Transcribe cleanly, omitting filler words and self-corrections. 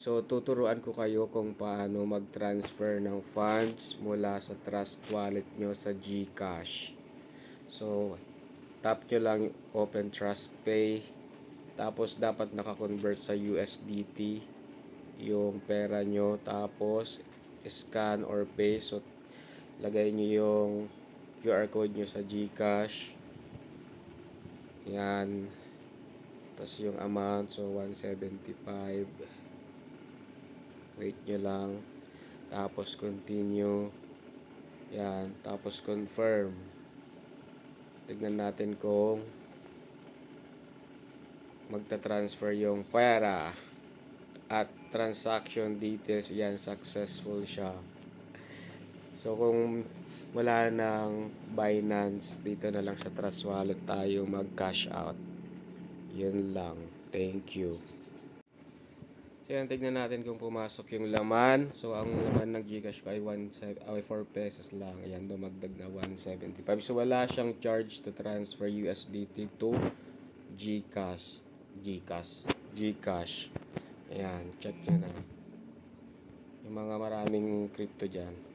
So, tuturuan ko kayo kung paano mag-transfer ng funds mula sa Trust Wallet nyo sa GCash. So, tap nyo lang yung Open Trust Pay. Tapos, dapat nakakonvert sa USDT yung pera nyo. Tapos, scan or pay. So, lagay nyo yung QR code nyo sa GCash. Yan. Tapos yung amount, so 175. Wait nyo lang. Tapos continue. Yan. Tapos confirm. Tignan natin kung magta-transfer yung pera. At transaction details, yan, successful siya. So kung wala nang Binance, dito na lang sa Trust Wallet tayo mag-cash out. Yun lang. Thank you. So yan, tignan natin kung pumasok yung laman. So ang laman ng GCash ko ay 4 pesos lang. Ayan, dumagdag na 175. So wala siyang charge to transfer USDT to GCash. GCash. Ayan, check nyo na. Yung mga maraming crypto dyan.